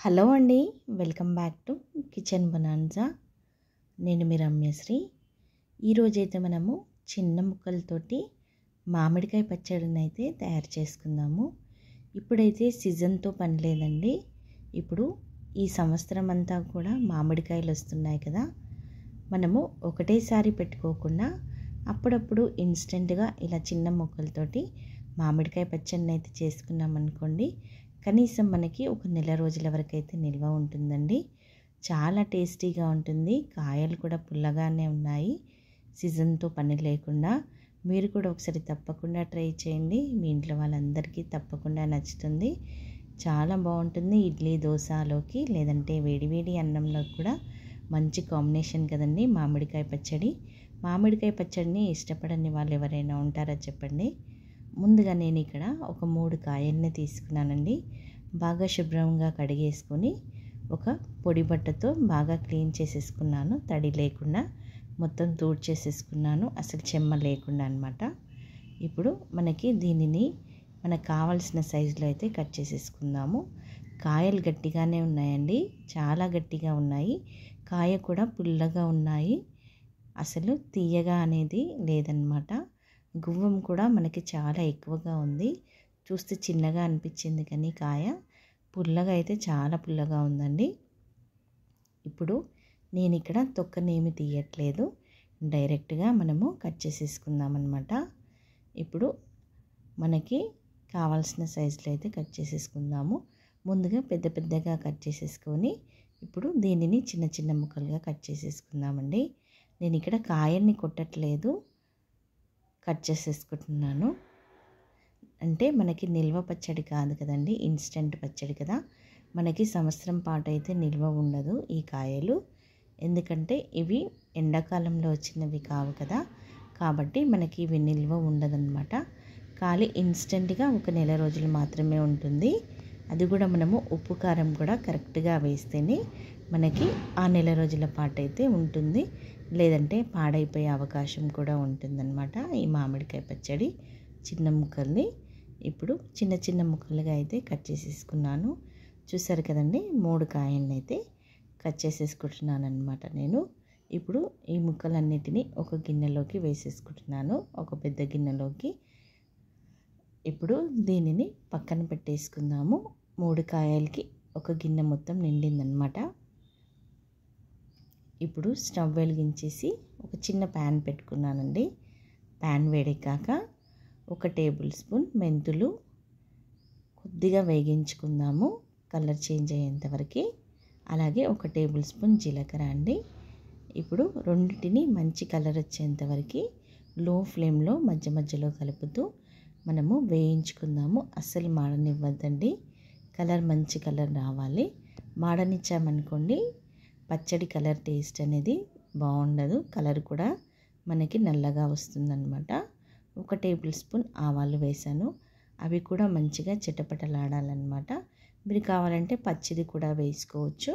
Hello అండి. Welcome back to kitchen bonanza. నేను మీ రమ్యశ్రీ. ఈరోజైతే మనము చిన్న ముక్కలతోటి మామిడికాయ పచ్చడిని అయితే తయారు చేసుకుందాము. ఇప్పుడైతే సీజన్తో పని లేదండి. ఇప్పుడు ఈ సంవత్సరం అంతా కూడా మామిడికాయలు వస్తున్నాయి కదా. మనము ఒకటేసారి పెట్టుకోకుండా అప్పుడప్పుడు ఇన్స్టెంట్గా ఇలా చిన్న ముక్కలతోటి మామిడికాయ పచ్చడిని అయితే చేసుకున్నామనుకోండి, కనీసం మనకి ఒక నెల రోజుల వరకు అయితే నిల్వ ఉంటుందండి. చాలా టేస్టీగా ఉంటుంది. కాయలు కూడా పుల్లగానే ఉన్నాయి. సీజన్తో పని లేకుండా మీరు కూడా ఒకసారి తప్పకుండా ట్రై చేయండి. మీ ఇంట్లో వాళ్ళందరికీ తప్పకుండా నచ్చుతుంది. చాలా బాగుంటుంది. ఇడ్లీ దోశలోకి లేదంటే వేడివేడి అన్నంలో కూడా మంచి కాంబినేషన్ కదండి మామిడికాయ పచ్చడి. మామిడికాయ పచ్చడిని ఇష్టపడని వాళ్ళు ఎవరైనా ఉంటారా చెప్పండి. ముందుగా నేను ఇక్కడ ఒక 3 కాయల్ని తీసుకున్నానండి. బాగా శుభ్రంగా కడిగేసుకొని ఒక పొడి బట్టతో బాగా క్లీన్ చేసేసుకున్నాను. తడి లేకుండా మొత్తం తూడ్చేసేసుకున్నాను, అసలు చెమ్మ లేకుండా అనమాట. ఇప్పుడు మనకి దీనిని మనకు కావాల్సిన సైజులో అయితే కట్ చేసేసుకుందాము. కాయలు గట్టిగానే ఉన్నాయండి, చాలా గట్టిగా ఉన్నాయి. కాయ కూడా పుల్లగా ఉన్నాయి, అసలు తీయగా అనేది లేదనమాట. గువ్వం కూడా మనకి చాలా ఎక్కువగా ఉంది. చూస్తే చిన్నగా అనిపించింది కానీ కాయ పుల్లగా అయితే చాలా పుల్లగా ఉందండి. ఇప్పుడు నేను ఇక్కడ తొక్కనేమి తీయట్లేదు, డైరెక్ట్గా మనము కట్ చేసేసుకుందాం అనమాట. ఇప్పుడు మనకి కావాల్సిన సైజులో అయితే కట్ చేసేసుకుందాము. ముందుగా పెద్ద పెద్దగా కట్ చేసేసుకొని ఇప్పుడు దీనిని చిన్న చిన్న ముక్కలుగా కట్ చేసేసుకుందామండి. నేను ఇక్కడ కాయల్ని కొట్టట్లేదు, కట్ చేసేసుకుంటున్నాను. అంటే మనకి నిల్వ పచ్చడి కాదు కదండి, ఇన్స్టెంట్ పచ్చడి కదా. మనకి సంవత్సరం పాటు అయితే నిల్వ ఉండదు ఈ కాయలు, ఎందుకంటే ఇవి ఎండాకాలంలో వచ్చినవి కావు కదా. కాబట్టి మనకి ఇవి నిల్వ ఉండదన్నమాట. ఖాళీ ఇన్స్టెంట్గా ఒక నెల రోజులు మాత్రమే ఉంటుంది. అది కూడా మనము ఉప్పు కారం కూడా కరెక్ట్గా వేస్తేనే మనకి ఆ నెల రోజుల పాటు అయితే ఉంటుంది. లేదంటే పాడైపోయే అవకాశం కూడా ఉంటుందన్నమాట ఈ మామిడికాయ పచ్చడి. చిన్న ముక్కల్ని ఇప్పుడు చిన్న చిన్న ముక్కలుగా అయితే కట్ చేసేసుకున్నాను. చూసారు కదండి, 3 కాయలను అయితే కట్ చేసేసుకుంటున్నాను అనమాట నేను. ఇప్పుడు ఈ ముక్కలన్నిటినీ ఒక గిన్నెలోకి వేసేసుకుంటున్నాను, ఒక పెద్ద గిన్నెలోకి. ఇప్పుడు దీనిని పక్కన పెట్టేసుకుందాము. 3 కాయలకి ఒక గిన్నె మొత్తం నిండిందనమాట. ఇప్పుడు స్టవ్ వెలిగించేసి ఒక చిన్న ప్యాన్ పెట్టుకున్నానండి. ప్యాన్ వేడెక్కాక 1 టేబుల్ స్పూన్ మెంతులు కొద్దిగా వేగించుకుందాము, కలర్ చేంజ్ అయ్యేంత వరకు. అలాగే 1 టేబుల్ స్పూన్ జీలకర్ర అండి. ఇప్పుడు రెండింటిని మంచి కలర్ వచ్చేంత వరకు లో ఫ్లేమ్లో మధ్య మధ్యలో కలుపుతూ మనము వేయించుకుందాము. అస్సలు మాడనివ్వద్దండి, కలర్ మంచి కలర్ రావాలి. మాడనిచ్చామనుకోండి పచ్చడి కలర్ టేస్ట్ అనేది బాగుండదు, కలర్ కూడా మనకి నల్లగా వస్తుందన్నమాట. 1 టేబుల్ స్పూన్ ఆవాలు వేసాను, అవి కూడా మంచిగా చిటపటలాడాలన్నమాట. మీరు కావాలంటే పచ్చిది కూడా వేసుకోవచ్చు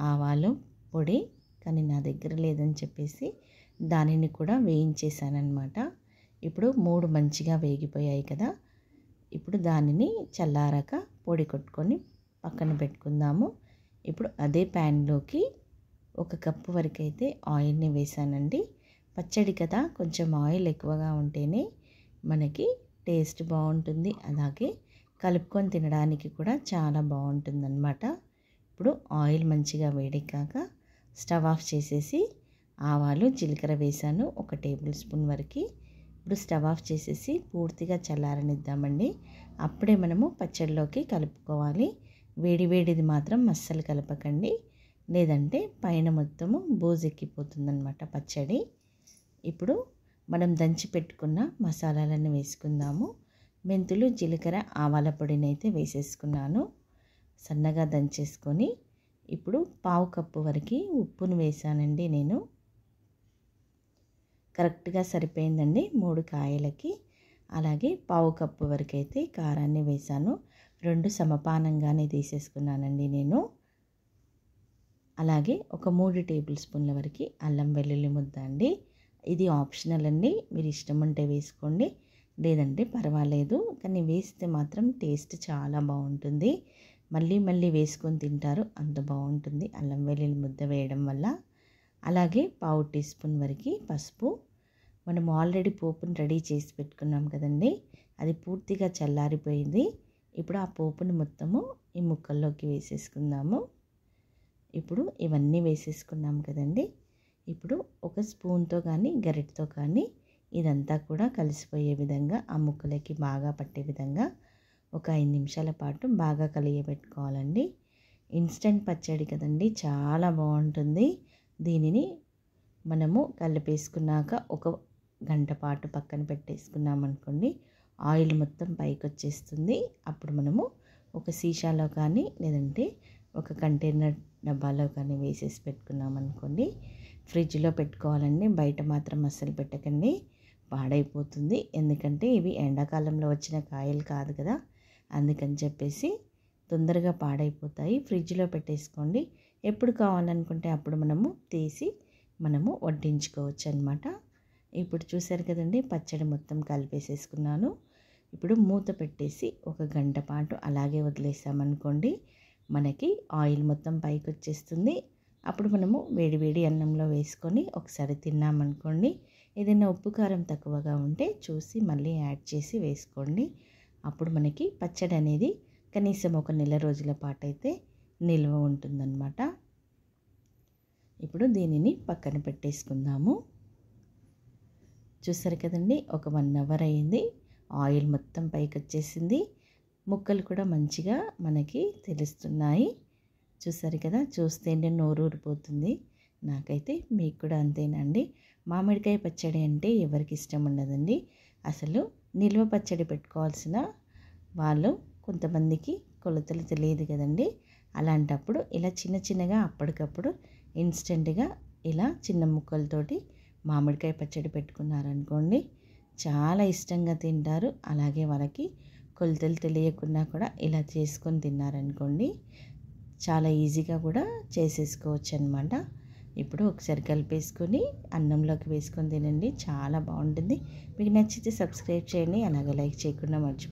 ఆవాలు పొడి, కానీ నా దగ్గర లేదని చెప్పేసి దానిని కూడా వేయించేసానన్నమాట. ఇప్పుడు 3 మంచిగా వేగిపోయాయి కదా. ఇప్పుడు దానిని చల్లారాక పొడి కొట్టుకొని పక్కన పెట్టుకుందాము. ఇప్పుడు అదే ప్యాన్లోకి 1 కప్పు వరకు అయితే ఆయిల్ని వేసానండి. పచ్చడి కదా, కొంచెం ఆయిల్ ఎక్కువగా ఉంటేనే మనకి టేస్ట్ బాగుంటుంది, అలాగే కలుపుకొని తినడానికి కూడా చాలా బాగుంటుందన్నమాట. ఇప్పుడు ఆయిల్ మంచిగా వేడెక్కాక స్టవ్ ఆఫ్ చేసేసి ఆవాలు జీలకర్ర వేసాను 1 టేబుల్ స్పూన్ వరకు. ఇప్పుడు స్టవ్ ఆఫ్ చేసేసి పూర్తిగా చల్లారనిద్దామండి. అప్పుడే మనము పచ్చడిలోకి కలుపుకోవాలి. వేడి వేడిది మాత్రం అస్సలు కలపకండి, లేదంటే పైన మొత్తము బూజెక్కిపోతుందన్నమాట పచ్చడి. ఇప్పుడు మనం దంచి పెట్టుకున్న మసాలాలను వేసుకుందాము. మెంతులు జీలకర్ర ఆవాల పొడిని అయితే వేసేసుకున్నాను, సన్నగా దంచేసుకొని. ఇప్పుడు 1/2 కప్పు వరకు ఉప్పును వేసానండి నేను. కరెక్ట్గా సరిపోయిందండి 3 కాయలకి. అలాగే 1/2 కప్పు వరకు అయితే కారాన్ని వేసాను. 2 సమపానంగానే తీసేసుకున్నానండి నేను. అలాగే ఒక 3 టేబుల్ స్పూన్ల వరకు అల్లం వెల్లుల్లి ముద్ద అండి. ఇది ఆప్షనల్ అండి, మీరు ఇష్టం ఉంటే వేసుకోండి, లేదంటే పర్వాలేదు, కానీ వేస్తే మాత్రం టేస్ట్ చాలా బాగుంటుంది. మళ్ళీ మళ్ళీ వేసుకొని తింటారు, అంత బాగుంటుంది అల్లం వెల్లుల్లి ముద్ద వేయడం వల్ల. అలాగే పావు టీ స్పూన్ వరకు పసుపు. మనం ఆల్రెడీ పోపుని రెడీ చేసి పెట్టుకున్నాం కదండి, అది పూర్తిగా చల్లారిపోయింది. ఇప్పుడు ఆ పోపుని మొత్తము ఈ ముక్కల్లోకి వేసేసుకుందాము. ఇప్పుడు ఇవన్నీ వేసేసుకున్నాం కదండి. ఇప్పుడు ఒక స్పూన్తో కానీ గరిటతో కానీ ఇదంతా కూడా కలిసిపోయే విధంగా, ఆ ముక్కలకి బాగా పట్టే విధంగా ఒక 5 నిమిషాల పాటు బాగా కలియబెట్టుకోవాలండి. ఇన్స్టెంట్ పచ్చడి కదండి, చాలా బాగుంటుంది. దీనిని మనము కలిపేసుకున్నాక ఒక గంట పాటు పక్కన పెట్టేసుకున్నామనుకోండి, ఆయిల్ మొత్తం పైకి వచ్చేస్తుంది. అప్పుడు మనము ఒక సీసాలో కానీ లేదంటే ఒక కంటైనర్ డబ్బాలో కానీ వేసేసి పెట్టుకున్నామనుకోండి, ఫ్రిడ్జ్లో పెట్టుకోవాలండి. బయట మాత్రం అస్సలు పెట్టకండి, పాడైపోతుంది. ఎందుకంటే ఇవి ఎండాకాలంలో వచ్చిన కాయలు కాదు కదా, అందుకని చెప్పేసి తొందరగా పాడైపోతాయి. ఫ్రిడ్జ్లో పెట్టేసుకోండి. ఎప్పుడు కావాలనుకుంటే అప్పుడు మనము తీసి మనము వడ్డించుకోవచ్చు అన్నమాట. ఇప్పుడు చూసారు కదండి, పచ్చడి మొత్తం కలిపేసేసుకున్నాను. ఇప్పుడు మూత పెట్టేసి ఒక గంట పాటు అలాగే వదిలేసామనుకోండి, మనకి ఆయిల్ మొత్తం పైకి వచ్చేస్తుంది. అప్పుడు మనము వేడి వేడి అన్నంలో వేసుకొని ఒకసారి తిన్నామనుకోండి, ఏదైనా ఉప్పు కారం తక్కువగా ఉంటే చూసి మళ్ళీ యాడ్ చేసి వేసుకోండి. అప్పుడు మనకి పచ్చడి అనేది కనీసం ఒక నెల రోజుల పాటు అయితే నిల్వ ఉంటుందన్నమాట. ఇప్పుడు దీనిని పక్కన పెట్టేసుకుందాము. చూసారు కదండి, ఒక 1 అవర్ అయింది. ఆయిల్ మొత్తం పైకి వచ్చేసింది. ముక్కలు కూడా మంచిగా మనకి తెలుస్తున్నాయి. చూసారు కదా, చూస్తేనే నోరు ఊరిపోతుంది. నాకైతే మీకు కూడా అంతేనండి. మామిడికాయ పచ్చడి అంటే ఎవరికి ఇష్టం ఉండదండి. అసలు నిల్వ పచ్చడి పెట్టుకోవాల్సిన వాళ్ళు కొంతమందికి కొలతలు తెలియదు కదండి. అలాంటప్పుడు ఇలా చిన్న చిన్నగా అప్పటికప్పుడు ఇన్స్టెంట్గా ఇలా చిన్న ముక్కలతోటి మామిడికాయ పచ్చడి పెట్టుకున్నారనుకోండి, చాలా ఇష్టంగా తింటారు. అలాగే వాళ్ళకి కొలతలు తెలియకుండా కూడా ఇలా చేసుకొని తిన్నారనుకోండి, చాలా ఈజీగా కూడా చేసేసుకోవచ్చు అన్నమాట. ఇప్పుడు ఒకసారి కలిపేసుకొని అన్నంలోకి వేసుకొని తినండి, చాలా బాగుంటుంది. మీకు నచ్చితే సబ్స్క్రైబ్ చేయండి, అలాగే లైక్ చేయకుండా మర్చిపోండి.